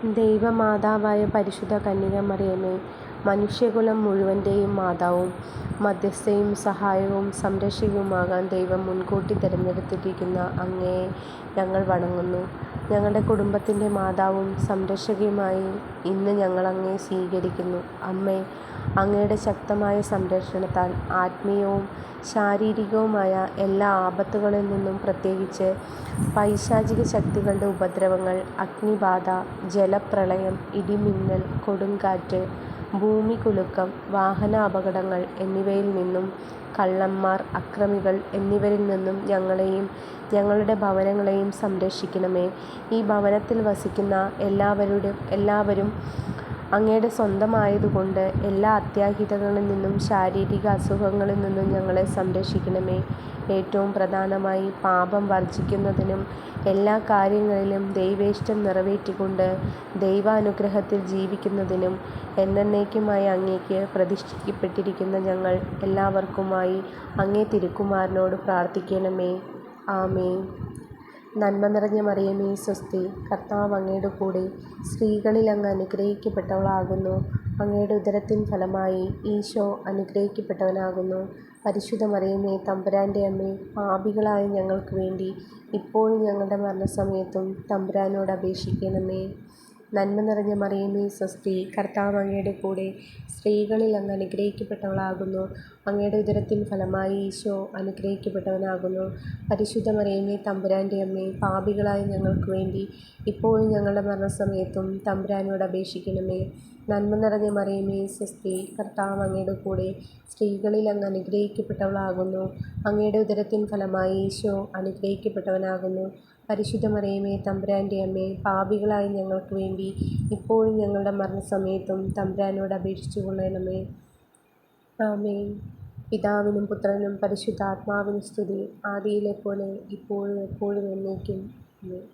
ദൈവമാതാവായ പരിശുദ്ധ കന്യകമറിയമേ, മനുഷ്യകുലം മുഴുവൻ്റെയും മാതാവും മധ്യസ്ഥയും സഹായവും സംരക്ഷകയുമാകാൻ ദൈവം മുൻകൂട്ടി തിരഞ്ഞെടുത്തിരിക്കുന്ന അങ്ങയെ ഞങ്ങൾ വണങ്ങുന്നു. ഞങ്ങളുടെ കുടുംബത്തിൻ്റെ മാതാവും സംരക്ഷകയുമായി ഇന്ന് ഞങ്ങൾ അങ്ങയെ സ്വീകരിക്കുന്നു. അമ്മേ, അങ്ങയുടെ ശക്തമായ സംരക്ഷണത്താൽ ആത്മീയവും ശാരീരികവുമായ എല്ലാ ആപത്തുകളിൽ നിന്നും, പ്രത്യേകിച്ച് പൈശാചിക ശക്തികളുടെ ഉപദ്രവങ്ങൾ, അഗ്നിബാധ, ജലപ്രളയം, ഇടിമിന്നൽ, കൊടുങ്കാറ്റ്, ഭൂമികുലുക്കം, വാഹന അപകടങ്ങൾ എന്നിവയിൽ നിന്നും, കള്ളന്മാർ, അക്രമികൾ എന്നിവരിൽ നിന്നും ഞങ്ങളെയും ഞങ്ങളുടെ ഭവനങ്ങളെയും സംരക്ഷിക്കണമേ. ഈ ഭവനത്തിൽ വസിക്കുന്ന എല്ലാവരും അങ്ങയുടെ സ്വന്തമായതുകൊണ്ട് എല്ലാ അത്യാഹിതങ്ങളിൽ നിന്നും ശാരീരിക അസുഖങ്ങളിൽ നിന്നും ഞങ്ങളെ സംരക്ഷിക്കണമേ. ഏറ്റവും പ്രധാനമായി പാപം വർജിക്കുന്നതിനും എല്ലാ കാര്യങ്ങളിലും ദൈവേഷ്ടം നിറവേറ്റിക്കൊണ്ട് ദൈവാനുഗ്രഹത്തിൽ ജീവിക്കുന്നതിനും എന്നേക്കുമായി അങ്ങേക്ക് പ്രതിഷ്ഠിക്കപ്പെട്ടിരിക്കുന്ന ഞങ്ങൾ എല്ലാവർക്കുമായി അങ്ങേ തിരുക്കുമാരനോട് പ്രാർത്ഥിക്കണമേ. ആമേൻ. നന്മ നിറഞ്ഞ മറിയമേ, സ്വസ്തി. കർത്താവ് അങ്ങയുടെ കൂടെ, സ്ത്രീകളിൽ അങ്ങ് അനുഗ്രഹിക്കപ്പെട്ടവളാകുന്നു. അങ്ങയുടെ ഉദരത്തിൻ ഫലമായി ഈശോ അനുഗ്രഹിക്കപ്പെട്ടവനാകുന്നു. പരിശുദ്ധ മറിയമേ, തമ്പുരാൻ്റെ അമ്മേ, പാപികളായ ഞങ്ങൾക്ക് വേണ്ടി ഇപ്പോഴും ഞങ്ങളുടെ മരണസമയത്തും തമ്പുരാനോട് അപേക്ഷിക്കണമേ. നന്മ നിറഞ്ഞ മറിയമേ, സ്വസ്തി. കർത്താവ് അങ്ങയുടെ കൂടെ, സ്ത്രീകളിൽ അങ്ങ് അനുഗ്രഹിക്കപ്പെട്ടവളാകുന്നു. അങ്ങയുടെ ഉദരത്തിൻ ഫലമായി ഈശോ അനുഗ്രഹിക്കപ്പെട്ടവനാകുന്നു. പരിശുദ്ധ മറിയമേ, തമ്പുരാൻ്റെ അമ്മേ, പാപികളായ ഞങ്ങൾക്ക് വേണ്ടി ഇപ്പോഴും ഞങ്ങളുടെ മരണസമയത്തും തമ്പുരാനോട് അപേക്ഷിക്കണമേ. നന്മ നിറഞ്ഞ മറിയമേ, സ്വസ്തി. കർത്താവ് അങ്ങയുടെ കൂടെ, സ്ത്രീകളിൽ അങ്ങ് അനുഗ്രഹിക്കപ്പെട്ടവളാകുന്നു. അങ്ങയുടെ ഉദരത്തിൻ ഫലമായി ഈശോ അനുഗ്രഹിക്കപ്പെട്ടവനാകുന്നു. പരിശുദ്ധ മറിയമേ, തമ്പുരാൻ്റെ അമ്മേ, പാപികളായ ഞങ്ങൾക്ക് വേണ്ടി ഇപ്പോഴും ഞങ്ങളുടെ മരണസമയത്തും തമ്പുരാനോട് അപേക്ഷിച്ചു കൊള്ളണമേ. ആമേൻ. പിതാവിനും പുത്രനും പരിശുദ്ധാത്മാവിനും സ്തുതി, ആദിയിലെ പോലെ ഇപ്പോഴും എപ്പോഴും എന്നേക്കും. ആമേൻ.